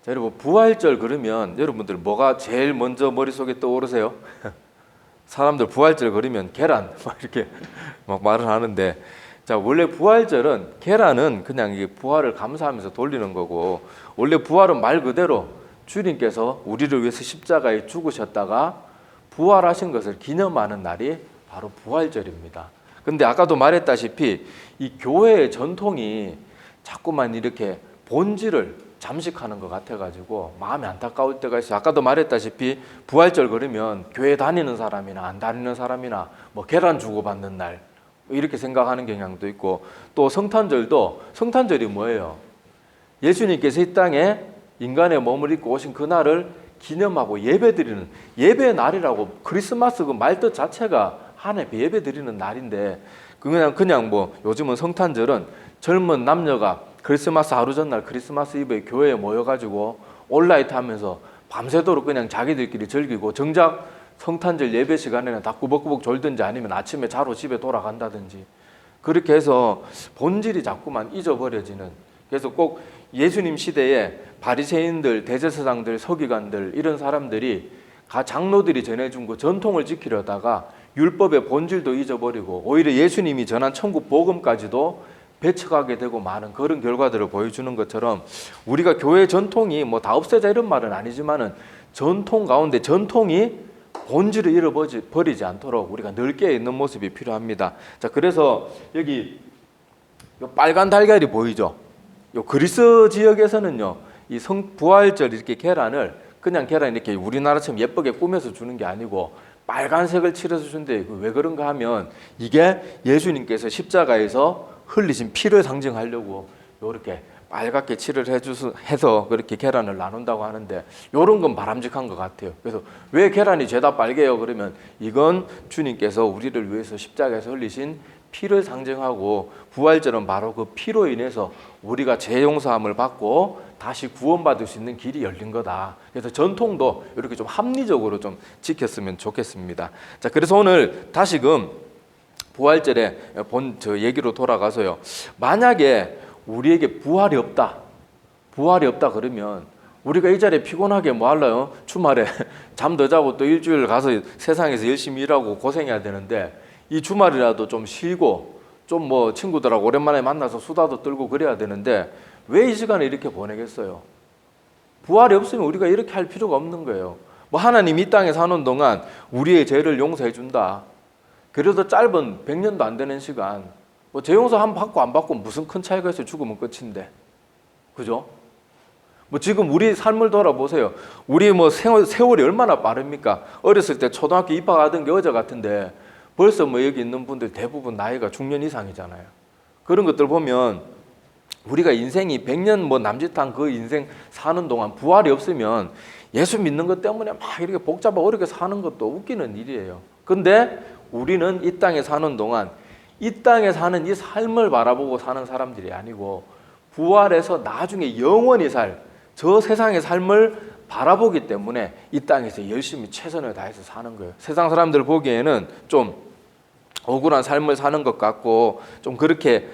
자, 여러분 부활절 그러면 여러분들 뭐가 제일 먼저 머릿속에 떠오르세요? 사람들 부활절 그러면 계란 막 이렇게 막 말을 하는데, 자 원래 부활절은 계란은 그냥 이게 부활을 감사하면서 돌리는 거고, 원래 부활은 말 그대로 주님께서 우리를 위해서 십자가에 죽으셨다가 부활하신 것을 기념하는 날이 바로 부활절입니다. 근데 아까도 말했다시피 이 교회의 전통이 자꾸만 이렇게 본질을 잠식하는 것 같아가지고 마음이 안타까울 때가 있어요. 아까도 말했다시피 부활절 그러면 교회 다니는 사람이나 안 다니는 사람이나 뭐 계란 주고받는 날 이렇게 생각하는 경향도 있고, 또 성탄절도, 성탄절이 뭐예요? 예수님께서 이 땅에 인간의 몸을 입고 오신 그날을 기념하고 예배드리는, 예배의 날이라고. 크리스마스 그 말뜻 자체가 하나님께 예배드리는 날인데, 그냥 뭐 요즘은 성탄절은 젊은 남녀가 크리스마스 하루 전날 크리스마스 이브에 교회에 모여가지고 온라이트 하면서 밤새도록 그냥 자기들끼리 즐기고, 정작 성탄절 예배 시간에는 다 꾸벅꾸벅 졸든지 아니면 아침에 자러 집에 돌아간다든지 그렇게 해서 본질이 자꾸만 잊어버려지는. 그래서 꼭 예수님 시대에 바리새인들, 대제사장들, 서기관들 이런 사람들이 장로들이 전해준 그 전통을 지키려다가 율법의 본질도 잊어버리고 오히려 예수님이 전한 천국 복음까지도 배척하게 되고 많은 그런 결과들을 보여주는 것처럼, 우리가 교회 전통이 뭐 다 없애자 이런 말은 아니지만은 전통 가운데 전통이 본질을 잃어버리지 않도록 우리가 늘 깨어 있는 모습이 필요합니다. 자, 그래서 여기 요 빨간 달걀이 보이죠? 요 그리스 지역에서는요, 이 부활절 이렇게 계란을 그냥 계란 이렇게 우리나라처럼 예쁘게 꾸며서 주는 게 아니고 빨간색을 칠해서 준대. 왜 그런가 하면 이게 예수님께서 십자가에서 흘리신 피를 상징하려고 이렇게 빨갛게 칠을 해서 그렇게 계란을 나눈다고 하는데, 이런 건 바람직한 것 같아요. 그래서 왜 계란이 죄다 빨개요? 그러면 이건 주님께서 우리를 위해서 십자가에서 흘리신 피를 상징하고, 부활절은 바로 그 피로 인해서 우리가 죄 용서함을 받고 다시 구원받을 수 있는 길이 열린 거다. 그래서 전통도 이렇게 좀 합리적으로 좀 지켰으면 좋겠습니다. 자, 그래서 오늘 다시금 부활절에 저 얘기로 돌아가서요, 만약에 우리에게 부활이 없다 그러면 우리가 이 자리에 피곤하게 뭐 할래요? 주말에 잠 더 자고 또 일주일 가서 세상에서 열심히 일하고 고생해야 되는데, 이 주말이라도 좀 쉬고 좀 뭐 친구들하고 오랜만에 만나서 수다도 떨고 그래야 되는데 왜 이 시간을 이렇게 보내겠어요? 부활이 없으면 우리가 이렇게 할 필요가 없는 거예요. 뭐 하나님이 이 땅에 사는 동안 우리의 죄를 용서해 준다. 그래도 짧은 100년도 안 되는 시간, 뭐 죄 용서 한 받고 안 받고 무슨 큰 차이가 있어요? 죽으면 끝인데. 그죠? 뭐 지금 우리 삶을 돌아보세요. 우리 뭐 세월이 얼마나 빠릅니까? 어렸을 때 초등학교 입학하던 게 어제 같은데 벌써 뭐 여기 있는 분들 대부분 나이가 중년 이상이잖아요. 그런 것들 보면 우리가 인생이 100년 뭐 남짓한 그 인생 사는 동안 부활이 없으면 예수 믿는 것 때문에 막 이렇게 복잡하고 어렵게 사는 것도 웃기는 일이에요. 근데 우리는 이 땅에 사는 동안 이 땅에 사는 이 삶을 바라보고 사는 사람들이 아니고, 부활해서 나중에 영원히 살 저 세상의 삶을 바라보기 때문에 이 땅에서 열심히 최선을 다해서 사는 거예요. 세상 사람들 보기에는 좀 억울한 삶을 사는 것 같고 좀 그렇게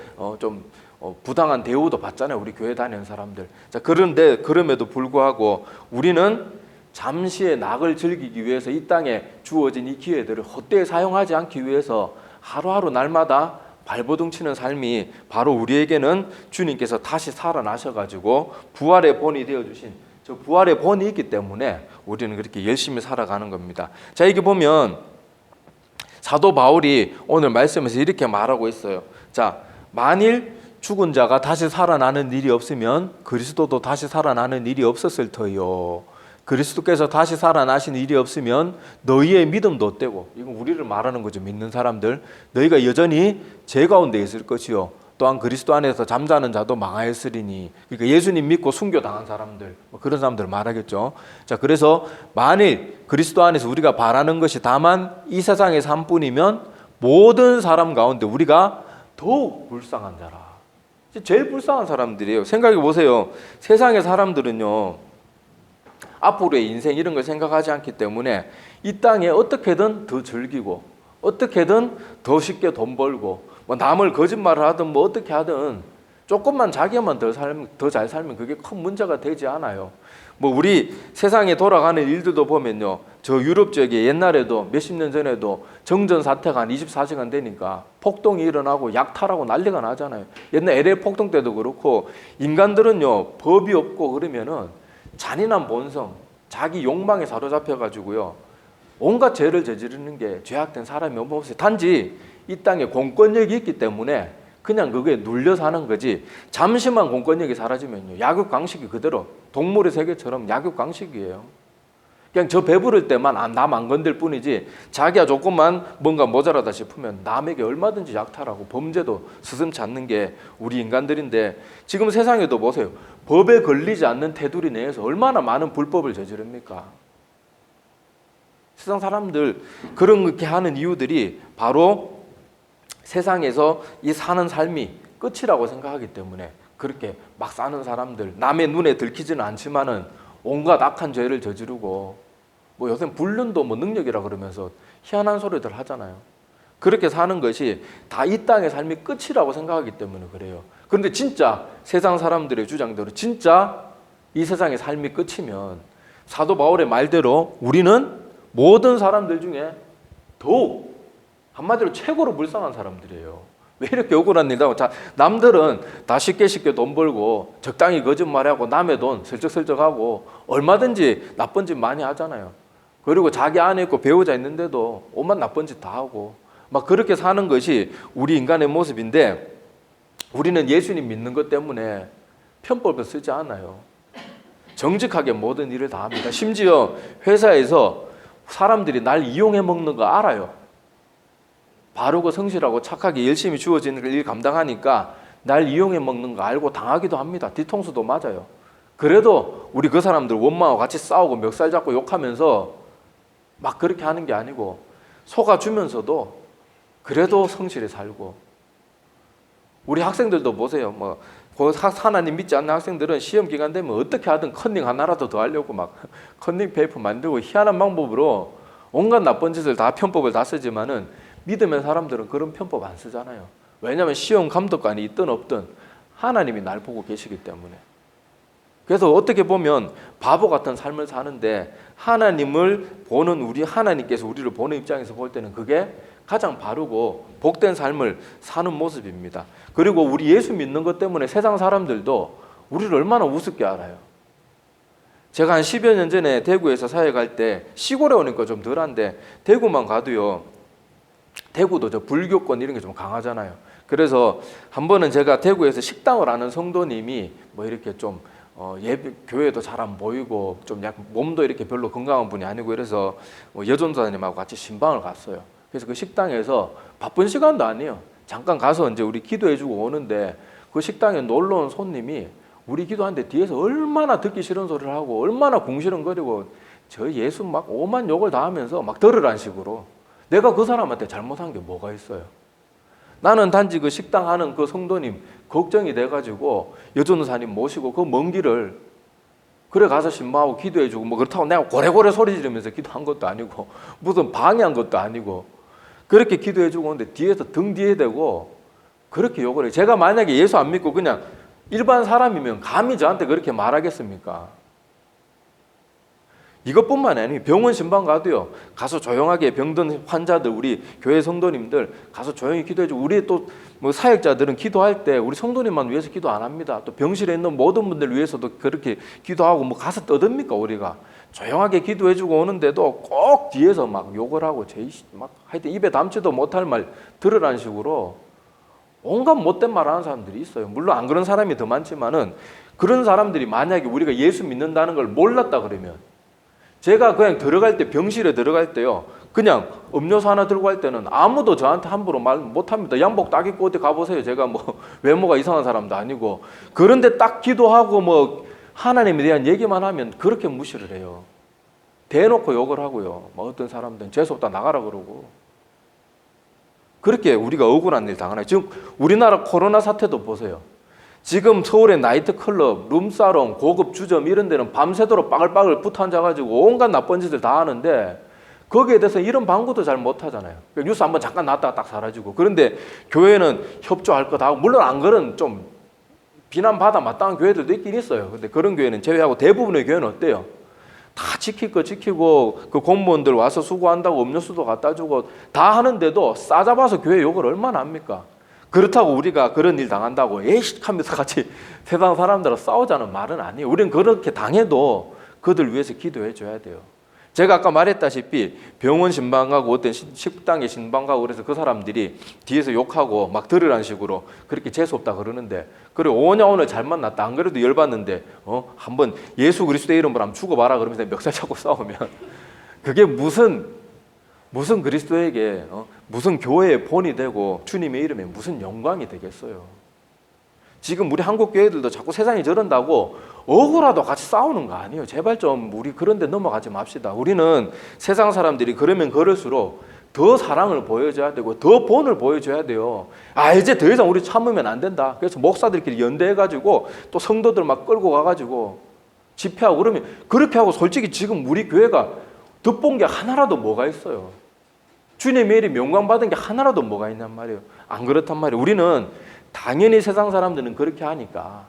부당한 대우도 받잖아요, 우리 교회 다니는 사람들. 자, 그런데 그럼에도 불구하고 우리는 잠시의 낙을 즐기기 위해서 이 땅에 주어진 이 기회들을 헛되이 사용하지 않기 위해서 하루하루 날마다 발버둥 치는 삶이 바로 우리에게는 주님께서 다시 살아나셔가지고 부활의 본이 되어주신 저 부활의 본이 있기 때문에 우리는 그렇게 열심히 살아가는 겁니다. 자, 이게 보면 사도 바울이 오늘 말씀에서 이렇게 말하고 있어요. 자, 만일 죽은 자가 다시 살아나는 일이 없으면 그리스도도 다시 살아나는 일이 없었을 터요. 그리스도께서 다시 살아나신 일이 없으면 너희의 믿음도 헛되고, 이건 우리를 말하는 거죠. 믿는 사람들, 너희가 여전히 죄 가운데 있을 것이요 또한 그리스도 안에서 잠자는 자도 망하였으리니. 그러니까 예수님 믿고 순교당한 사람들, 그런 사람들 말하겠죠. 자, 그래서 만일 그리스도 안에서 우리가 바라는 것이 다만 이 세상의 삶뿐이면 모든 사람 가운데 우리가 더욱 불쌍한 자라. 제일 불쌍한 사람들이에요. 생각해 보세요. 세상의 사람들은요, 앞으로의 인생 이런 걸 생각하지 않기 때문에 이 땅에 어떻게든 더 즐기고 어떻게든 더 쉽게 돈 벌고 뭐 남을 거짓말을 하든 뭐 어떻게 하든 조금만 자기만 더 잘 살면 그게 큰 문제가 되지 않아요. 뭐 우리 세상에 돌아가는 일들도 보면요, 저 유럽 지역에 옛날에도 몇십 년 전에도 정전 사태가 한 24시간 되니까 폭동이 일어나고 약탈하고 난리가 나잖아요. 옛날 LA 폭동 때도 그렇고, 인간들은요 법이 없고 그러면은 잔인한 본성, 자기 욕망에 사로잡혀 가지고요 온갖 죄를 저지르는 게 죄악된 사람이 없어요. 단지 이 땅에 공권력이 있기 때문에 그냥 그거에 눌려 사는 거지, 잠시만 공권력이 사라지면요 약육강식이 그대로 동물의 세계처럼 약육강식이에요. 그냥 저 배부를 때만 남 안 건들 뿐이지, 자기가 조금만 뭔가 모자라다 싶으면 남에게 얼마든지 약탈하고 범죄도 스스럼치 않는 게 우리 인간들인데, 지금 세상에도 보세요. 법에 걸리지 않는 테두리 내에서 얼마나 많은 불법을 저지릅니까? 세상 사람들 그렇게 하는 이유들이 바로 세상에서 이 사는 삶이 끝이라고 생각하기 때문에 그렇게 막 사는 사람들, 남의 눈에 들키지는 않지만은 온갖 악한 죄를 저지르고, 뭐 요새 불륜도 뭐 능력이라 그러면서 희한한 소리들 하잖아요. 그렇게 사는 것이 다 이 땅의 삶이 끝이라고 생각하기 때문에 그래요. 그런데 진짜 세상 사람들의 주장대로 진짜 이 세상의 삶이 끝이면 사도 바울의 말대로 우리는 모든 사람들 중에 더욱 한마디로 최고로 불쌍한 사람들이에요. 왜 이렇게 억울한 일이라고? 남들은 다 쉽게 돈 벌고 적당히 거짓말하고 남의 돈 슬쩍슬쩍하고 얼마든지 나쁜 짓 많이 하잖아요. 그리고 자기 아내 있고 배우자 있는데도 온갖 나쁜 짓 다 하고 막 그렇게 사는 것이 우리 인간의 모습인데, 우리는 예수님 믿는 것 때문에 편법을 쓰지 않아요. 정직하게 모든 일을 다 합니다. 심지어 회사에서 사람들이 날 이용해 먹는 거 알아요. 바르고 성실하고 착하게 열심히 주어지는 일 감당하니까 날 이용해 먹는 거 알고 당하기도 합니다. 뒤통수도 맞아요. 그래도 우리 그 사람들 원망하고 같이 싸우고 멱살 잡고 욕하면서 막 그렇게 하는 게 아니고 속아주면서도 그래도 성실히 살고. 우리 학생들도 보세요. 뭐 하나님 믿지 않는 학생들은 시험 기간 되면 어떻게 하든 컨닝 하나라도 더 하려고 막 컨닝 페이퍼 만들고 희한한 방법으로 온갖 나쁜 짓을 다 편법을 다 쓰지만은 믿음의 사람들은 그런 편법 안 쓰잖아요. 왜냐하면 시험 감독관이 있든 없든 하나님이 날 보고 계시기 때문에. 그래서 어떻게 보면 바보 같은 삶을 사는데 하나님을 보는 우리, 하나님께서 우리를 보는 입장에서 볼 때는 그게 가장 바르고 복된 삶을 사는 모습입니다. 그리고 우리 예수 믿는 것 때문에 세상 사람들도 우리를 얼마나 우습게 알아요. 제가 한 10여 년 전에 대구에서 사회 갈 때, 시골에 오니까 좀 덜한데 대구만 가도요, 대구도 저 불교권 이런 게 좀 강하잖아요. 그래서 한 번은 제가 대구에서 식당을 하는 성도님이 뭐 이렇게 좀 예배 교회도 잘 안 보이고 좀 약간 몸도 이렇게 별로 건강한 분이 아니고 이래서 여전도사님하고 같이 신방을 갔어요. 그래서 그 식당에서 바쁜 시간도 아니에요. 잠깐 가서 이제 우리 기도해주고 오는데 그 식당에 놀러 온 손님이 우리 기도하는데 뒤에서 얼마나 듣기 싫은 소리를 하고 얼마나 궁시렁거리고 저 예수 막 오만 욕을 다 하면서 막 들으란 식으로. 내가 그 사람한테 잘못한 게 뭐가 있어요? 나는 단지 그 식당 하는 그 성도님 걱정이 돼가지고 여전도사님 모시고 그 먼 길을 그래 가서 신방하고 기도해주고 뭐 그렇다고 내가 고래고래 소리 지르면서 기도한 것도 아니고 무슨 방해한 것도 아니고 그렇게 기도해주고 오는데 뒤에서 등 뒤에 대고 그렇게 욕을 해요. 제가 만약에 예수 안 믿고 그냥 일반 사람이면 감히 저한테 그렇게 말하겠습니까? 이것뿐만 아니에요. 병원 신방 가도요, 가서 조용하게 병든 환자들, 우리 교회 성도님들 가서 조용히 기도해주고, 우리 또 뭐 사역자들은 기도할 때 우리 성도님만 위해서 기도 안 합니다. 또 병실에 있는 모든 분들 위해서도 그렇게 기도하고 뭐 가서 떠듭니까? 우리가 조용하게 기도해주고 오는데도 꼭 뒤에서 막 욕을 하고 막 하여튼 입에 담지도 못할 말 들으라는 식으로 온갖 못된 말 하는 사람들이 있어요. 물론 안 그런 사람이 더 많지만은, 그런 사람들이 만약에 우리가 예수 믿는다는 걸 몰랐다 그러면, 제가 그냥 들어갈 때, 병실에 들어갈 때요, 그냥 음료수 하나 들고 갈 때는 아무도 저한테 함부로 말 못합니다. 양복 딱 입고 어디 가보세요. 제가 뭐 외모가 이상한 사람도 아니고. 그런데 딱 기도하고 뭐 하나님에 대한 얘기만 하면 그렇게 무시를 해요. 대놓고 욕을 하고요. 뭐 어떤 사람들은 재수없다 나가라 그러고. 그렇게 우리가 억울한 일 당하나요? 지금 우리나라 코로나 사태도 보세요. 지금 서울의 나이트클럽, 룸사롱, 고급 주점 이런 데는 밤새도록 빠글빠글 붙어 앉아가지고 온갖 나쁜 짓을 다 하는데 거기에 대해서 이런 방구도 잘 못하잖아요. 뉴스 한번 잠깐 나왔다가 딱 사라지고. 그런데 교회는 협조할 거 다 하고, 물론 안 그런 좀 비난받아 마땅한 교회들도 있긴 있어요. 근데 그런 교회는 제외하고 대부분의 교회는 어때요? 다 지킬 거 지키고 그 공무원들 와서 수고한다고 음료수도 갖다 주고 다 하는데도 싸잡아서 교회 욕을 얼마나 합니까? 그렇다고 우리가 그런 일 당한다고 에이씨 하면서 같이 세상 사람들하고 싸우자는 말은 아니에요. 우리는 그렇게 당해도 그들 위해서 기도해 줘야 돼요. 제가 아까 말했다시피 병원 신방 가고 어떤 식당에 신방 가고 그래서 그 사람들이 뒤에서 욕하고 막 들으라는 식으로 그렇게 재수없다 그러는데, 그래 오냐 오늘 잘 만났다 안 그래도 열받는데 한번 예수 그리스도의 이름으로 한번 죽어봐라 그러면서 멱살 잡고 싸우면 그게 무슨 그리스도에게 무슨 교회의 본이 되고 주님의 이름에 무슨 영광이 되겠어요. 지금 우리 한국 교회들도 자꾸 세상이 저런다고 억울하도 같이 싸우는 거 아니에요. 제발 좀 우리 그런 데 넘어가지 맙시다. 우리는 세상 사람들이 그러면 그럴수록 더 사랑을 보여줘야 되고 더 본을 보여줘야 돼요. 이제 더 이상 우리 참으면 안 된다. 그래서 목사들끼리 연대해가지고 또 성도들 막 끌고 가가지고 집회하고 그러면, 그렇게 하고 솔직히 지금 우리 교회가 득본 게 하나라도 뭐가 있어요? 주님의 이름 영광받은 게 하나라도 뭐가 있냔 말이에요. 안 그렇단 말이에요. 우리는 당연히 세상 사람들은 그렇게 하니까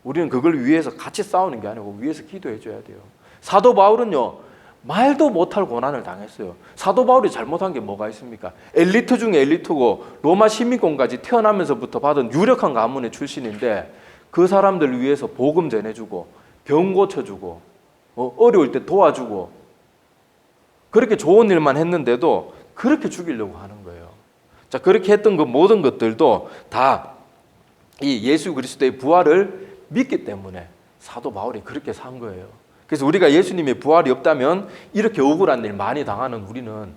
우리는 그걸 위해서 같이 싸우는 게 아니고 위해서 기도해 줘야 돼요. 사도 바울은요, 말도 못할 고난을 당했어요. 사도 바울이 잘못한 게 뭐가 있습니까? 엘리트 중에 엘리트고 로마 시민권까지 태어나면서부터 받은 유력한 가문의 출신인데 그 사람들 위해서 복음 전해주고 병 고쳐주고 어려울 때 도와주고 그렇게 좋은 일만 했는데도 그렇게 죽이려고 하는 거예요. 자, 그렇게 했던 그 모든 것들도 다 이 예수 그리스도의 부활을 믿기 때문에 사도 바울이 그렇게 산 거예요. 그래서 우리가 예수님의 부활이 없다면 이렇게 억울한 일 많이 당하는 우리는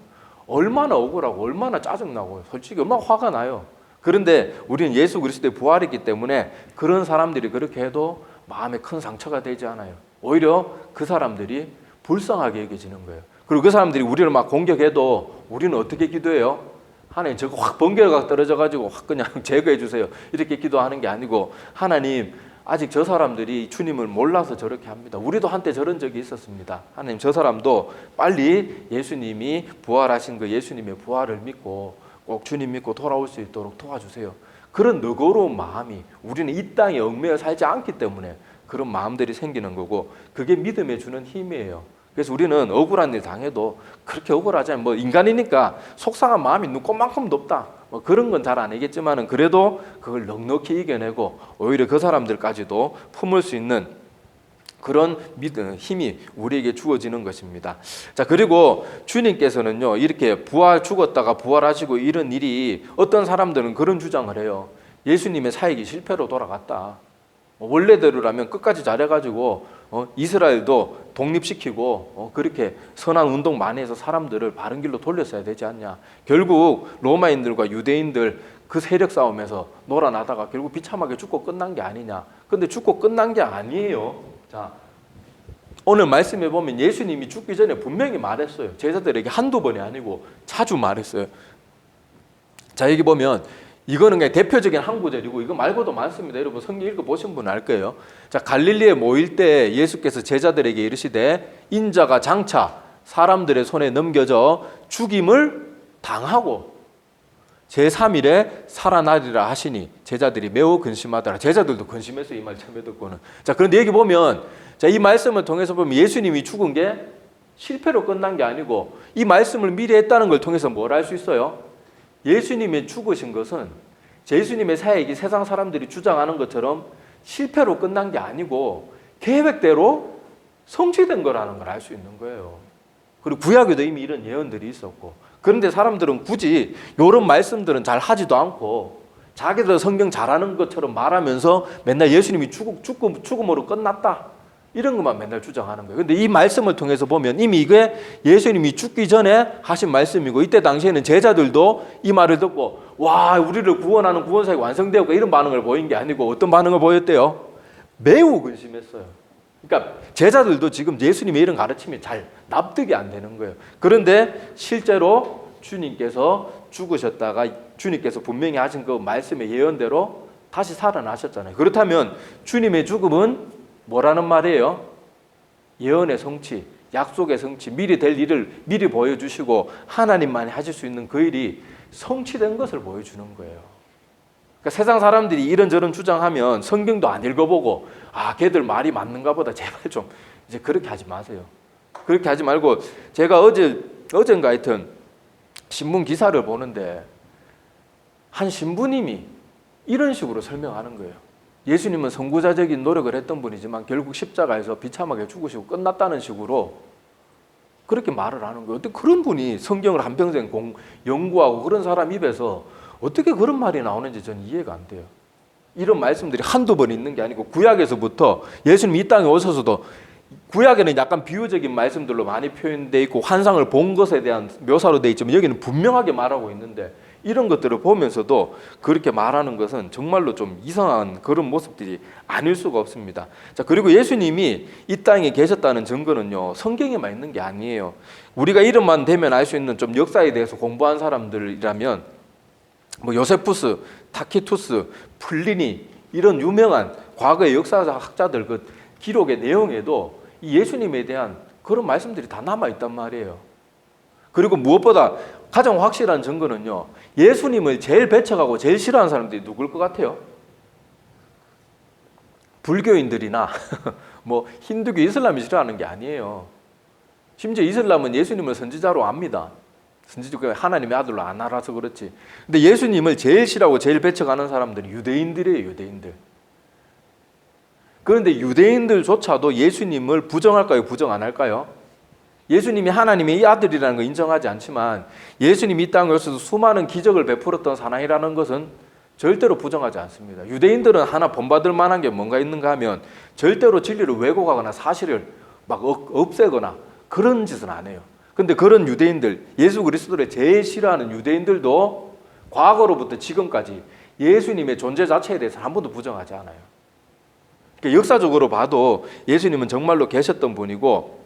얼마나 억울하고 얼마나 짜증나고 솔직히 얼마나 화가 나요. 그런데 우리는 예수 그리스도의 부활이기 때문에 그런 사람들이 그렇게 해도 마음에 큰 상처가 되지 않아요. 오히려 그 사람들이 불쌍하게 여겨지는 거예요. 그리고 그 사람들이 우리를 막 공격해도 우리는 어떻게 기도해요? 하나님 저거 확 번개가 떨어져가지고 확 그냥 제거해 주세요. 이렇게 기도하는 게 아니고, 하나님 아직 저 사람들이 주님을 몰라서 저렇게 합니다. 우리도 한때 저런 적이 있었습니다. 하나님 저 사람도 빨리 예수님이 부활하신 그 예수님의 부활을 믿고 꼭 주님 믿고 돌아올 수 있도록 도와주세요. 그런 너그러운 마음이, 우리는 이 땅에 얽매여 살지 않기 때문에 그런 마음들이 생기는 거고, 그게 믿음에 주는 힘이에요. 그래서 우리는 억울한 일 당해도 그렇게 억울하지 않아요. 뭐 인간이니까 속상한 마음이 눈꽃만큼도 없다, 뭐 그런 건 잘 아니겠지만은 그래도 그걸 넉넉히 이겨내고 오히려 그 사람들까지도 품을 수 있는 그런 믿음, 힘이 우리에게 주어지는 것입니다. 자, 그리고 주님께서는요, 이렇게 죽었다가 부활하시고 이런 일이, 어떤 사람들은 그런 주장을 해요. 예수님의 사역이 실패로 돌아갔다. 원래대로라면 끝까지 잘해가지고 이스라엘도 독립시키고 그렇게 선한 운동 많이 해서 사람들을 바른 길로 돌렸어야 되지 않냐. 결국 로마인들과 유대인들 그 세력 싸움에서 놀아나다가 결국 비참하게 죽고 끝난 게 아니냐. 근데 죽고 끝난 게 아니에요. 자, 오늘 말씀해 보면 예수님이 죽기 전에 분명히 말했어요. 제자들에게 한두 번이 아니고 자주 말했어요. 자, 여기 보면 이거는 그냥 대표적인 한 구절이고 이거 말고도 많습니다. 여러분 성경 읽어보신 분은 알 거예요. 자, 갈릴리에 모일 때 예수께서 제자들에게 이르시되 인자가 장차 사람들의 손에 넘겨져 죽임을 당하고 제3일에 살아나리라 하시니 제자들이 매우 근심하더라. 제자들도 근심했어요. 이 말 처음에 듣고는. 자, 그런데 여기 보면, 자, 이 말씀을 통해서 보면 예수님이 죽은 게 실패로 끝난 게 아니고 이 말씀을 미리 했다는 걸 통해서 뭘 알 수 있어요? 예수님이 죽으신 것은 예수님의 사역이 세상 사람들이 주장하는 것처럼 실패로 끝난 게 아니고 계획대로 성취된 거라는 걸 알 수 있는 거예요. 그리고 구약에도 이미 이런 예언들이 있었고, 그런데 사람들은 굳이 이런 말씀들은 잘 하지도 않고 자기들 성경 잘하는 것처럼 말하면서 맨날 예수님이 죽음으로 끝났다 이런 것만 맨날 주장하는 거예요. 근데 이 말씀을 통해서 보면 이미 이게 예수님이 죽기 전에 하신 말씀이고, 이때 당시에는 제자들도 이 말을 듣고 와, 우리를 구원하는 구원사역이 완성되었고 이런 반응을 보인 게 아니고 어떤 반응을 보였대요? 매우 근심했어요. 그러니까 제자들도 지금 예수님의 이런 가르침이 잘 납득이 안 되는 거예요. 그런데 실제로 주님께서 죽으셨다가 주님께서 분명히 하신 그 말씀의 예언대로 다시 살아나셨잖아요. 그렇다면 주님의 죽음은 뭐라는 말이에요? 예언의 성취, 약속의 성취, 미리 될 일을 미리 보여주시고 하나님만이 하실 수 있는 그 일이 성취된 것을 보여주는 거예요. 그러니까 세상 사람들이 이런저런 주장하면 성경도 안 읽어보고 걔들 말이 맞는가 보다 제발 좀 이제 그렇게 하지 마세요. 그렇게 하지 말고 제가 어젠가 하여튼 신문 기사를 보는데 한 신부님이 이런 식으로 설명하는 거예요. 예수님은 선구자적인 노력을 했던 분이지만 결국 십자가에서 비참하게 죽으시고 끝났다는 식으로 그렇게 말을 하는 거예요. 어떻게 그런 분이 성경을 한평생 연구하고 그런 사람 입에서 어떻게 그런 말이 나오는지 저는 이해가 안 돼요. 이런 말씀들이 한두 번 있는 게 아니고 구약에서부터 예수님 이 땅에 오셔서도 구약에는 약간 비유적인 말씀들로 많이 표현되어 있고 환상을 본 것에 대한 묘사로 되어 있지만 여기는 분명하게 말하고 있는데 이런 것들을 보면서도 그렇게 말하는 것은 정말로 좀 이상한 그런 모습들이 아닐 수가 없습니다. 자, 그리고 예수님이 이 땅에 계셨다는 증거는요, 성경에만 있는 게 아니에요. 우리가 이름만 대면 알 수 있는 좀 역사에 대해서 공부한 사람들이라면 뭐 요세푸스, 타키투스, 플리니 이런 유명한 과거의 역사학자들 그 기록의 내용에도 이 예수님에 대한 그런 말씀들이 다 남아 있단 말이에요. 그리고 무엇보다 가장 확실한 증거는요, 예수님을 제일 배척하고 제일 싫어하는 사람들이 누굴 것 같아요? 불교인들이나 뭐 힌두교, 이슬람이 싫어하는 게 아니에요. 심지어 이슬람은 예수님을 선지자로 압니다. 선지자가 하나님의 아들로 안 알아서 그렇지. 근데 예수님을 제일 싫어하고 제일 배척하는 사람들은 유대인들이에요, 유대인들. 그런데 유대인들조차도 예수님을 부정할까요, 부정 안 할까요? 예수님이 하나님의 아들이라는 걸 인정하지 않지만 예수님이 이 땅에 오셔서 수많은 기적을 베풀었던 사람이라는 것은 절대로 부정하지 않습니다. 유대인들은 하나 본받을 만한 게 뭔가 있는가 하면 절대로 진리를 왜곡하거나 사실을 막 없애거나 그런 짓은 안 해요. 근데 그런 유대인들, 예수 그리스도를 제일 싫어하는 유대인들도 과거로부터 지금까지 예수님의 존재 자체에 대해서 한 번도 부정하지 않아요. 그러니까 역사적으로 봐도 예수님은 정말로 계셨던 분이고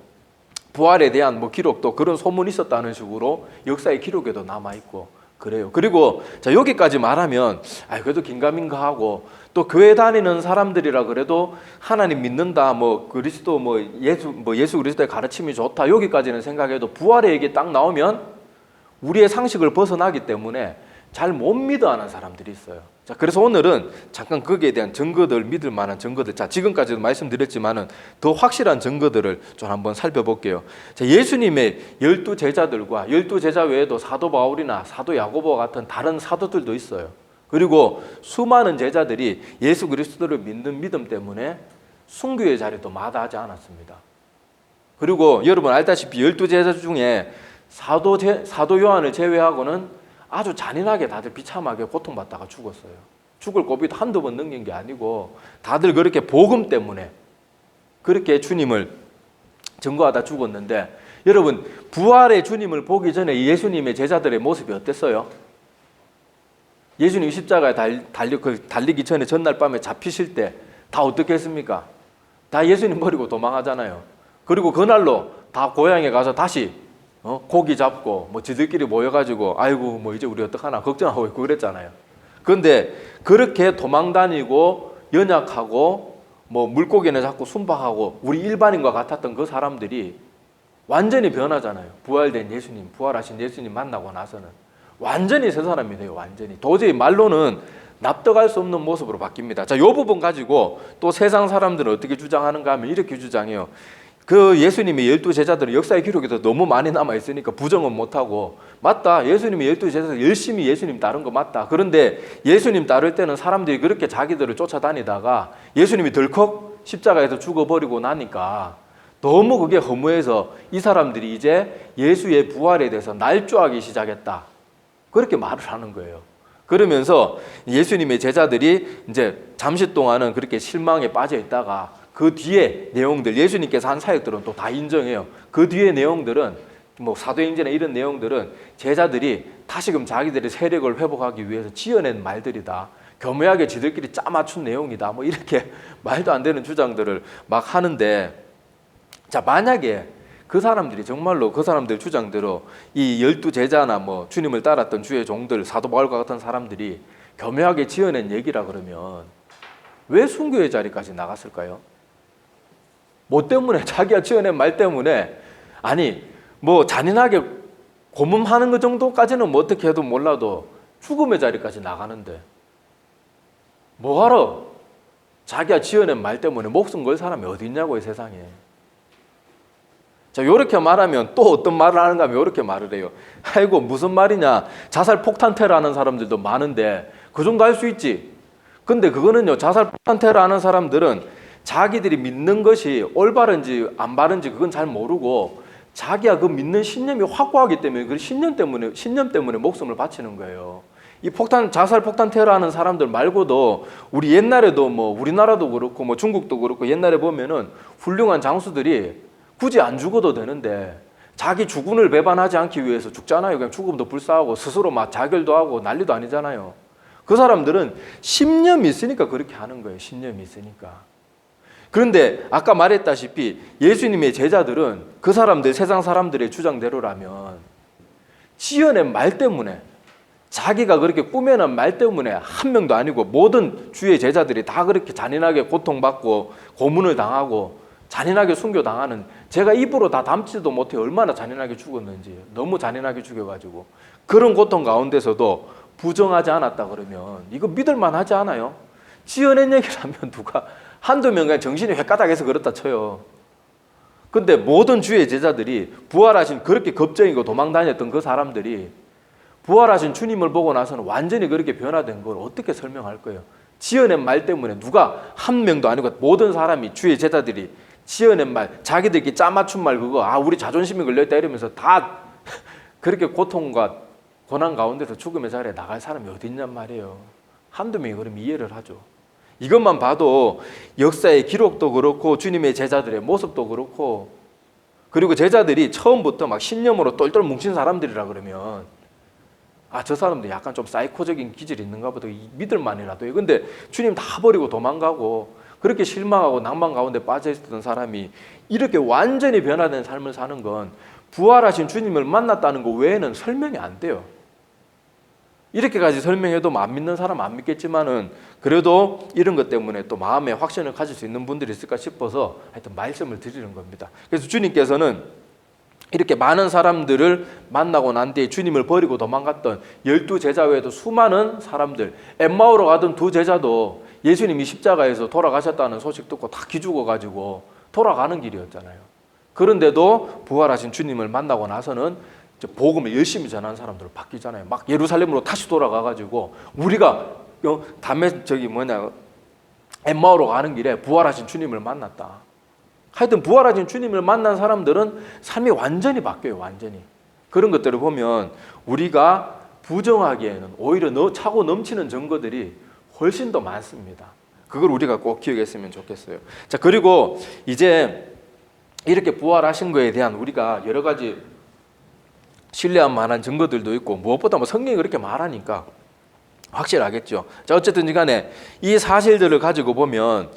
부활에 대한 뭐 기록도 그런 소문이 있었다는 식으로 역사의 기록에도 남아있고 그래요. 그리고 자, 여기까지 말하면 그래도 긴가민가 하고 또 교회 다니는 사람들이라 그래도 하나님 믿는다, 뭐 그리스도 예수 그리스도의 가르침이 좋다, 여기까지는 생각해도 부활의 얘기 딱 나오면 우리의 상식을 벗어나기 때문에 잘 못 믿어하는 사람들이 있어요. 자, 그래서 오늘은 잠깐 거기에 대한 증거들, 믿을 만한 증거들, 자, 지금까지도 말씀드렸지만은 더 확실한 증거들을 좀 한번 살펴볼게요. 자, 예수님의 12 제자들과 12 제자 외에도 사도 바울이나 사도 야고보와 같은 다른 사도들도 있어요. 그리고 수많은 제자들이 예수 그리스도를 믿는 믿음 때문에 순교의 자리도 마다하지 않았습니다. 그리고 여러분 알다시피 12 제자 중에 사도 요한을 제외하고는 아주 잔인하게 다들 비참하게 고통받다가 죽었어요. 죽을 고비도 한두 번 넘긴 게 아니고 다들 그렇게 복음 때문에 그렇게 주님을 증거하다 죽었는데, 여러분 부활의 주님을 보기 전에 예수님의 제자들의 모습이 어땠어요? 예수님 십자가에 달리기 전에 전날 밤에 잡히실 때 다 어떻게 했습니까? 다 예수님 버리고 도망하잖아요. 그리고 그날로 다 고향에 가서 다시 고기 잡고 뭐 지들끼리 모여가지고 아이고 뭐 이제 우리 어떡하나 걱정하고 있고 그랬잖아요. 그런데 그렇게 도망 다니고 연약하고 뭐 물고기는 자꾸 순박하고 우리 일반인과 같았던 그 사람들이 완전히 변하잖아요. 부활된 예수님, 부활하신 예수님 만나고 나서는 완전히 새 사람이 돼요. 완전히 도저히 말로는 납득할 수 없는 모습으로 바뀝니다. 자, 이 부분 가지고 또 세상 사람들은 어떻게 주장하는가 하면 이렇게 주장해요. 그 예수님의 12 제자들은 역사의 기록에도 너무 많이 남아있으니까 부정은 못하고, 맞다, 예수님의 12 제자들 열심히 예수님 따른 거 맞다. 그런데 예수님 따를 때는 사람들이 그렇게 자기들을 쫓아다니다가 예수님이 덜컥 십자가에서 죽어버리고 나니까 너무 그게 허무해서 이 사람들이 이제 예수의 부활에 대해서 날조하기 시작했다, 그렇게 말을 하는 거예요. 그러면서 예수님의 제자들이 이제 잠시 동안은 그렇게 실망에 빠져 있다가 그 뒤에 내용들, 예수님께서 한 사역들은 또 다 인정해요. 그 뒤에 내용들은 뭐 사도행전에 이런 내용들은 제자들이 다시금 자기들의 세력을 회복하기 위해서 지어낸 말들이다, 교묘하게 지들끼리 짜맞춘 내용이다, 뭐 이렇게 말도 안 되는 주장들을 막 하는데, 자, 만약에 그 사람들이 정말로 그 사람들 주장대로 이 12 제자나 뭐 주님을 따랐던 주의 종들, 사도 바울과 같은 사람들이 교묘하게 지어낸 얘기라 그러면 왜 순교의 자리까지 나갔을까요? 뭐 때문에? 자기가 지어낸 말 때문에. 아니 뭐 잔인하게 고문하는 것 정도까지는 뭐 어떻게 해도 몰라도 죽음의 자리까지 나가는데 뭐하러 자기가 지어낸 말 때문에 목숨 걸 사람이 어디 있냐고 이 세상에. 자, 요렇게 말하면 또 어떤 말을 하는가 하면 요렇게 말을 해요. 아이고 무슨 말이냐, 자살 폭탄 테러 하는 사람들도 많은데 그 정도 할 수 있지. 근데 그거는요, 자살 폭탄 테러 하는 사람들은 자기들이 믿는 것이 올바른지 안 바른지 그건 잘 모르고 자기가 그 믿는 신념이 확고하기 때문에 그 신념 때문에 목숨을 바치는 거예요. 이 자살 폭탄 테러 하는 사람들 말고도 우리 옛날에도 뭐 우리나라도 그렇고 뭐 중국도 그렇고 옛날에 보면은 훌륭한 장수들이 굳이 안 죽어도 되는데 자기 주군을 배반하지 않기 위해서 죽잖아요. 그냥 죽음도 불사하고 스스로 막 자결도 하고 난리도 아니잖아요. 그 사람들은 신념이 있으니까 그렇게 하는 거예요. 신념이 있으니까. 그런데 아까 말했다시피 예수님의 제자들은 그 사람들, 세상 사람들의 주장대로라면 지어낸 말 때문에, 자기가 그렇게 꾸며낸 말 때문에 한 명도 아니고 모든 주의 제자들이 다 그렇게 잔인하게 고통받고 고문을 당하고 잔인하게 순교당하는, 제가 입으로 다 담지도 못해 얼마나 잔인하게 죽었는지, 너무 잔인하게 죽여가지고 그런 고통 가운데서도 부정하지 않았다 그러면 이거 믿을만 하지 않아요? 지어낸 얘기라면 누가 한두 명 그냥 정신이 헷가닥해서 그렇다 쳐요. 근데 모든 주의 제자들이 부활하신, 그렇게 겁쟁이고 도망 다녔던 그 사람들이 부활하신 주님을 보고 나서는 완전히 그렇게 변화된 걸 어떻게 설명할 거예요? 지어낸 말 때문에 누가 한 명도 아니고 모든 사람이, 주의 제자들이 지어낸 말, 자기들끼리 짜맞춘 말 그거, 우리 자존심이 걸려있다 이러면서 다 그렇게 고통과 고난 가운데서 죽음의 자리에 나갈 사람이 어디 있냔 말이에요. 한두 명이 그럼 이해를 하죠. 이것만 봐도 역사의 기록도 그렇고 주님의 제자들의 모습도 그렇고, 그리고 제자들이 처음부터 막 신념으로 똘똘 뭉친 사람들이라 그러면 저 사람들 약간 좀 사이코적인 기질이 있는가 보다, 믿을만이라도 해요. 근데 주님 다 버리고 도망가고 그렇게 실망하고 낭만 가운데 빠져있었던 사람이 이렇게 완전히 변화된 삶을 사는 건 부활하신 주님을 만났다는 것 외에는 설명이 안 돼요. 이렇게까지 설명해도 안 믿는 사람 안 믿겠지만은 그래도 이런 것 때문에 또 마음에 확신을 가질 수 있는 분들이 있을까 싶어서 하여튼 말씀을 드리는 겁니다. 그래서 주님께서는 이렇게 많은 사람들을 만나고 난 뒤에 주님을 버리고 도망갔던 12제자 외에도 수많은 사람들, 엠마오로 가던 2제자도 예수님이 십자가에서 돌아가셨다는 소식 듣고 다 기죽어가지고 돌아가는 길이었잖아요. 그런데도 부활하신 주님을 만나고 나서는 복음을 열심히 전하는 사람들로 바뀌잖아요. 막 예루살렘으로 다시 돌아가가지고 우리가 엠마오로 가는 길에 부활하신 주님을 만났다. 하여튼 부활하신 주님을 만난 사람들은 삶이 완전히 바뀌어요. 완전히. 그런 것들을 보면 우리가 부정하기에는 오히려 차고 넘치는 증거들이 훨씬 더 많습니다. 그걸 우리가 꼭 기억했으면 좋겠어요. 자, 그리고 이제 이렇게 부활하신 거에 대한 우리가 여러 가지 신뢰할 만한 증거들도 있고, 무엇보다 성경이 그렇게 말하니까 확실하겠죠. 자, 어쨌든 간에 이 사실들을 가지고 보면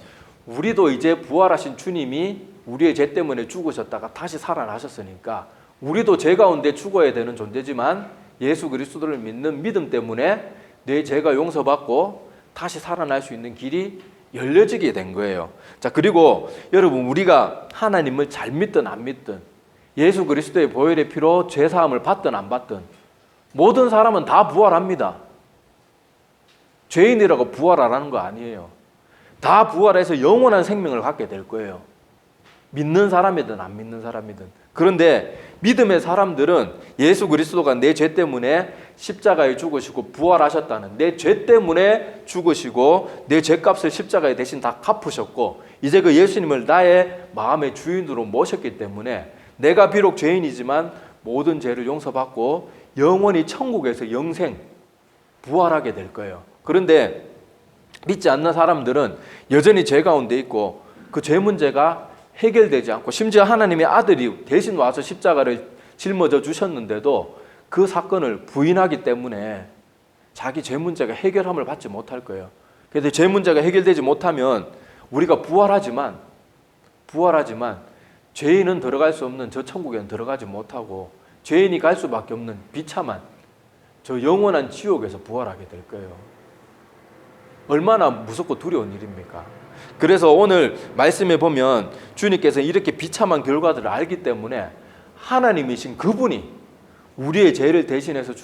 우리도 이제 부활하신 주님이 우리의 죄 때문에 죽으셨다가 다시 살아나셨으니까 우리도 죄 가운데 죽어야 되는 존재지만 예수 그리스도를 믿는 믿음 때문에 내 죄가 용서받고 다시 살아날 수 있는 길이 열려지게 된 거예요. 자, 그리고 여러분, 우리가 하나님을 잘 믿든 안 믿든 예수 그리스도의 보혈의 피로 죄 사함을 받든 안 받든 모든 사람은 다 부활합니다. 죄인이라고 부활 안 하는 거 아니에요. 다 부활해서 영원한 생명을 갖게 될 거예요. 믿는 사람이든 안 믿는 사람이든. 그런데 믿음의 사람들은 예수 그리스도가 내 죄 때문에 십자가에 죽으시고 부활하셨다는, 내 죄 때문에 죽으시고 내 죄값을 십자가에 대신 다 갚으셨고 이제 그 예수님을 나의 마음의 주인으로 모셨기 때문에 내가 비록 죄인이지만 모든 죄를 용서받고 영원히 천국에서 영생 부활하게 될 거예요. 그런데 믿지 않는 사람들은 여전히 죄 가운데 있고 그 죄 문제가 해결되지 않고, 심지어 하나님의 아들이 대신 와서 십자가를 짊어져 주셨는데도 그 사건을 부인하기 때문에 자기 죄 문제가 해결함을 받지 못할 거예요. 그래서 죄 문제가 해결되지 못하면 우리가 부활하지만 죄인은 들어갈 수 없는 저 천국에는 들어가지 못하고 죄인이 갈 수밖에 없는 비참한 저 영원한 지옥에서 부활하게 될 거예요. 얼마나 무섭고 두려운 일입니까? 그래서 오늘 말씀에 보면 주님께서 이렇게 비참한 결과들을 알기 때문에 하나님이신 그분이 우리의 죄를 대신해서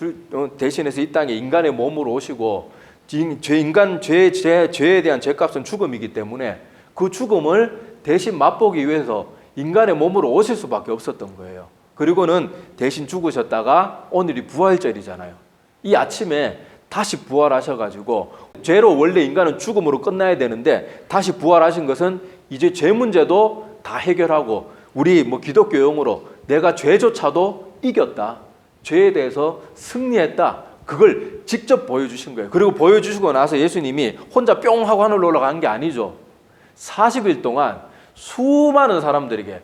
이 땅에 인간의 몸으로 오시고 죄에 대한 죄값은 죽음이기 때문에 그 죽음을 대신 맛보기 위해서 인간의 몸으로 오실 수밖에 없었던 거예요. 그리고는 대신 죽으셨다가 오늘이 부활절이잖아요. 이 아침에 다시 부활하셔가지고 죄로 원래 인간은 죽음으로 끝나야 되는데 다시 부활하신 것은 이제 죄 문제도 다 해결하고 우리 기독교 용어로 내가 죄조차도 이겼다. 죄에 대해서 승리했다. 그걸 직접 보여주신 거예요. 그리고 보여주시고 나서 예수님이 혼자 뿅 하고 하늘로 올라간 게 아니죠. 40일 동안 수많은 사람들에게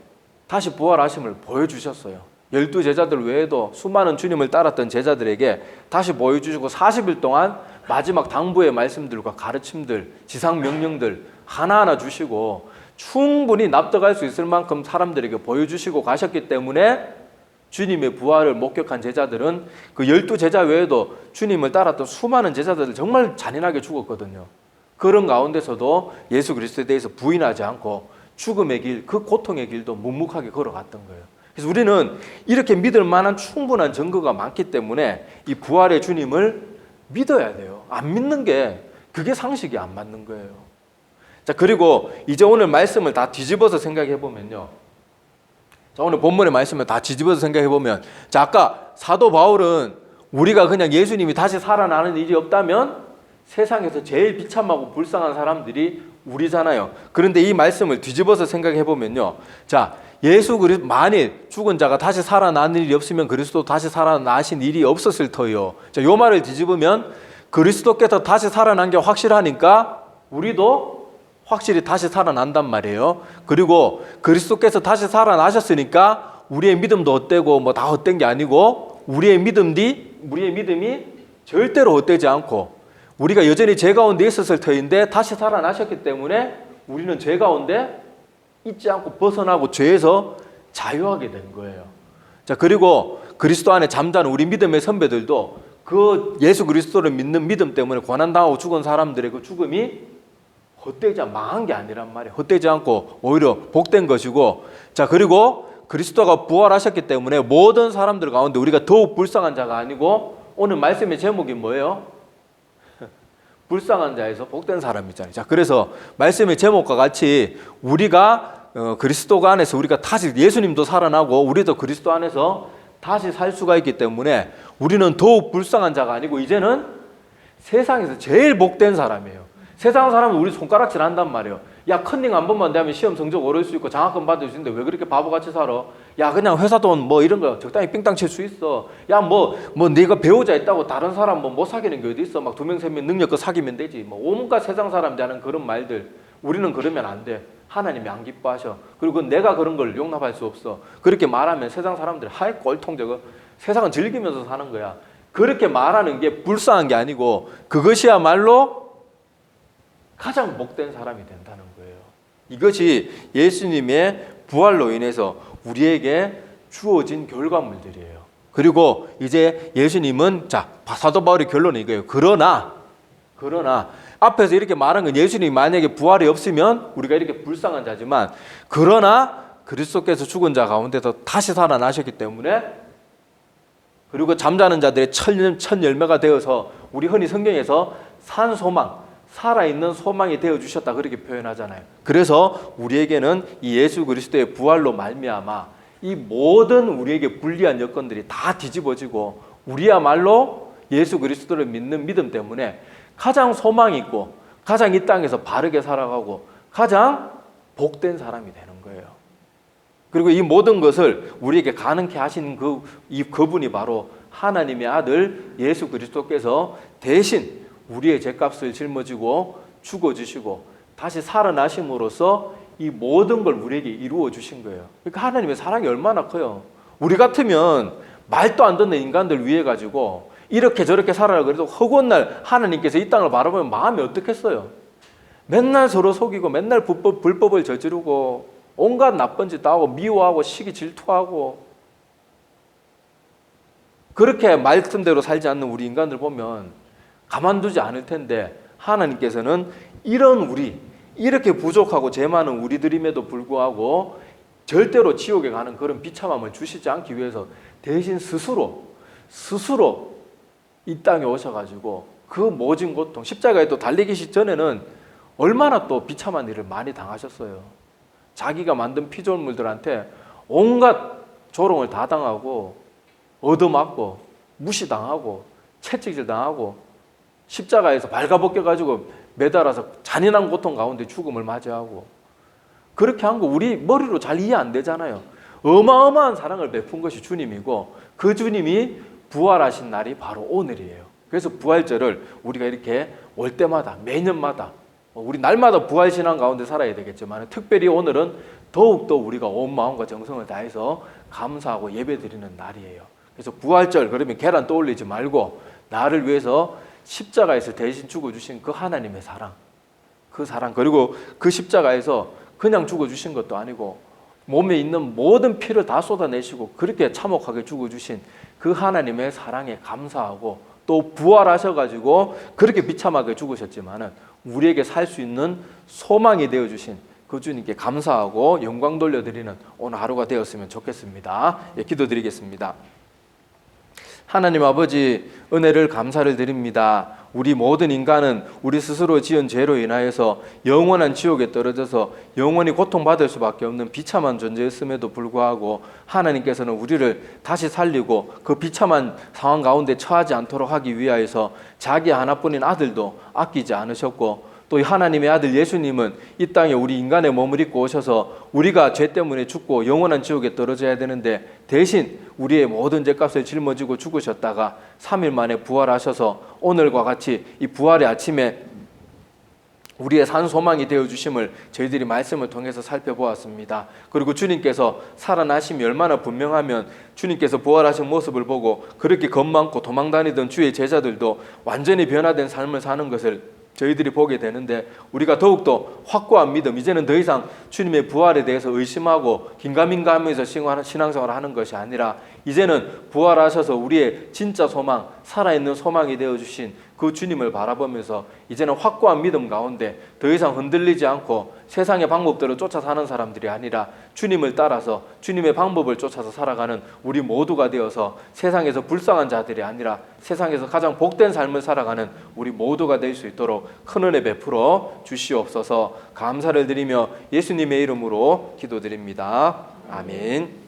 다시 부활하심을 보여주셨어요. 12제자들 외에도 수많은 주님을 따랐던 제자들에게 다시 보여주시고 40일 동안 마지막 당부의 말씀들과 가르침들, 지상명령들 하나하나 주시고 충분히 납득할 수 있을 만큼 사람들에게 보여주시고 가셨기 때문에 주님의 부활을 목격한 제자들은 그 12제자 외에도 주님을 따랐던 수많은 제자들을 정말 잔인하게 죽었거든요. 그런 가운데서도 예수 그리스도에 대해서 부인하지 않고 죽음의 길, 그 고통의 길도 묵묵하게 걸어갔던 거예요. 그래서 우리는 이렇게 믿을 만한 충분한 증거가 많기 때문에 이 부활의 주님을 믿어야 돼요. 안 믿는 게 그게 상식이 안 맞는 거예요. 자, 그리고 이제 오늘 말씀을 다 뒤집어서 생각해 보면요. 자, 오늘 본문의 말씀을 다 뒤집어서 생각해 보면, 자, 아까 사도 바울은 우리가 그냥 예수님이 다시 살아나는 일이 없다면 세상에서 제일 비참하고 불쌍한 사람들이 우리잖아요. 그런데 이 말씀을 뒤집어서 생각해 보면요. 자, 예수 그리스도 만일 죽은 자가 다시 살아나는 일이 없으면 그리스도 다시 살아나신 일이 없었을 터요. 자, 요 말을 뒤집으면 그리스도께서 다시 살아난 게 확실하니까 우리도 확실히 다시 살아난단 말이에요. 그리고 그리스도께서 다시 살아나셨으니까 우리의 믿음도 헛되고 다 헛된 게 아니고 우리의 믿음이 절대로 헛되지 않고 우리가 여전히 죄 가운데 있었을 터인데 다시 살아나셨기 때문에 우리는 죄 가운데 있지 않고 벗어나고 죄에서 자유하게 된 거예요. 자, 그리고 그리스도 안에 잠자는 우리 믿음의 선배들도 그 예수 그리스도를 믿는 믿음 때문에 고난당하고 죽은 사람들의 그 죽음이 헛되지 않고 망한 게 아니란 말이에요. 헛되지 않고 오히려 복된 것이고, 자, 그리고 그리스도가 부활하셨기 때문에 모든 사람들 가운데 우리가 더욱 불쌍한 자가 아니고 오늘 말씀의 제목이 뭐예요? 불쌍한 자에서 복된 사람이잖아요. 자, 그래서 말씀의 제목과 같이 우리가 그리스도 안에서 우리가 다시 예수님도 살아나고 우리도 그리스도 안에서 다시 살 수가 있기 때문에 우리는 더욱 불쌍한 자가 아니고 이제는 세상에서 제일 복된 사람이에요. 세상 사람은 우리 손가락질 한단 말이에요. 야, 컨닝 한 번만 되면 시험 성적 오를 수 있고 장학금 받을 수 있는데 왜 그렇게 바보같이 살아? 야, 그냥 회사 돈 이런 거 적당히 삥땅 칠 수 있어. 야, 네가 배우자 있다고 다른 사람 못 사귀는 게 어디 있어? 막 2명, 3명 능력껏 사귀면 되지. 온갖 세상 사람들이 하는 그런 말들. 우리는 그러면 안 돼. 하나님이 안 기뻐하셔. 그리고 내가 그런 걸 용납할 수 없어. 그렇게 말하면 세상 사람들이 하이 꼴통 저거. 세상은 즐기면서 사는 거야. 그렇게 말하는 게 불쌍한 게 아니고 그것이야말로 가장 복된 사람이 된다는 거예요. 이것이 예수님의 부활로 인해서 우리에게 주어진 결과물들이에요. 그리고 이제 예수님은, 자, 사도 바울의 결론은 이거예요. 그러나 앞에서 이렇게 말한 건 예수님이 만약에 부활이 없으면 우리가 이렇게 불쌍한 자지만, 그러나 그리스도께서 죽은 자 가운데서 다시 살아나셨기 때문에, 그리고 잠자는 자들의 첫 열매가 되어서 우리 흔히 성경에서 산소망, 살아있는 소망이 되어주셨다 그렇게 표현하잖아요. 그래서 우리에게는 이 예수 그리스도의 부활로 말미암아 이 모든 우리에게 불리한 여건들이 다 뒤집어지고 우리야말로 예수 그리스도를 믿는 믿음 때문에 가장 소망이 있고 가장 이 땅에서 바르게 살아가고 가장 복된 사람이 되는 거예요. 그리고 이 모든 것을 우리에게 가능케 하신 그분이 바로 하나님의 아들 예수 그리스도께서 대신 우리의 죄값을 짊어지고 죽어주시고 다시 살아나심으로써 이 모든 걸 우리에게 이루어 주신 거예요. 그러니까 하나님의 사랑이 얼마나 커요. 우리 같으면 말도 안 듣는 인간들 위해 가지고 이렇게 저렇게 살아라 그래도 허구한 날 하나님께서 이 땅을 바라보면 마음이 어떻겠어요? 맨날 서로 속이고 맨날 불법을 저지르고 온갖 나쁜 짓 다 하고 미워하고 시기 질투하고 그렇게 말씀대로 살지 않는 우리 인간들 보면 가만두지 않을 텐데 하나님께서는 이런 이렇게 부족하고 죄 많은 우리들임에도 불구하고 절대로 지옥에 가는 그런 비참함을 주시지 않기 위해서 대신 스스로 이 땅에 오셔가지고 그 모진 고통, 십자가에 또 달리기시 전에는 얼마나 또 비참한 일을 많이 당하셨어요. 자기가 만든 피조물들한테 온갖 조롱을 다 당하고 얻어맞고 무시당하고 채찍질 당하고 십자가에서 발가벗겨가지고 매달아서 잔인한 고통 가운데 죽음을 맞이하고, 그렇게 한 거 우리 머리로 잘 이해 안 되잖아요. 어마어마한 사랑을 베푼 것이 주님이고 그 주님이 부활하신 날이 바로 오늘이에요. 그래서 부활절을 우리가 이렇게 올 때마다 매년마다 우리 날마다 부활신앙 가운데 살아야 되겠지만 특별히 오늘은 더욱더 우리가 온 마음과 정성을 다해서 감사하고 예배드리는 날이에요. 그래서 부활절 그러면 계란 떠올리지 말고 나를 위해서 십자가에서 대신 죽어주신 그 하나님의 사랑, 그 사랑, 그리고 그 십자가에서 그냥 죽어주신 것도 아니고 몸에 있는 모든 피를 다 쏟아내시고 그렇게 참혹하게 죽어주신 그 하나님의 사랑에 감사하고, 또 부활하셔가지고 그렇게 비참하게 죽으셨지만은 우리에게 살 수 있는 소망이 되어주신 그 주님께 감사하고 영광 돌려드리는 오늘 하루가 되었으면 좋겠습니다. 예, 기도드리겠습니다. 하나님 아버지, 은혜를 감사를 드립니다. 우리 모든 인간은 우리 스스로 지은 죄로 인하여서 영원한 지옥에 떨어져서 영원히 고통받을 수밖에 없는 비참한 존재였음에도 불구하고 하나님께서는 우리를 다시 살리고 그 비참한 상황 가운데 처하지 않도록 하기 위하여서 자기 하나뿐인 아들도 아끼지 않으셨고, 또 하나님의 아들 예수님은 이 땅에 우리 인간의 몸을 입고 오셔서 우리가 죄 때문에 죽고 영원한 지옥에 떨어져야 되는데 대신 우리의 모든 죄값을 짊어지고 죽으셨다가 3일 만에 부활하셔서 오늘과 같이 이 부활의 아침에 우리의 산 소망이 되어주심을 저희들이 말씀을 통해서 살펴보았습니다. 그리고 주님께서 살아나심이 얼마나 분명하면 주님께서 부활하신 모습을 보고 그렇게 겁많고 도망다니던 주의 제자들도 완전히 변화된 삶을 사는 것을 저희들이 보게 되는데, 우리가 더욱더 확고한 믿음, 이제는 더 이상 주님의 부활에 대해서 의심하고 긴가민가하면서 신앙생활을 하는 것이 아니라 이제는 부활하셔서 우리의 진짜 소망, 살아있는 소망이 되어주신 그 주님을 바라보면서 이제는 확고한 믿음 가운데 더 이상 흔들리지 않고 세상의 방법대로 쫓아 사는 사람들이 아니라 주님을 따라서 주님의 방법을 쫓아서 살아가는 우리 모두가 되어서 세상에서 불쌍한 자들이 아니라 세상에서 가장 복된 삶을 살아가는 우리 모두가 될 수 있도록 큰 은혜 베풀어 주시옵소서. 감사를 드리며 예수님의 이름으로 기도드립니다. 아멘.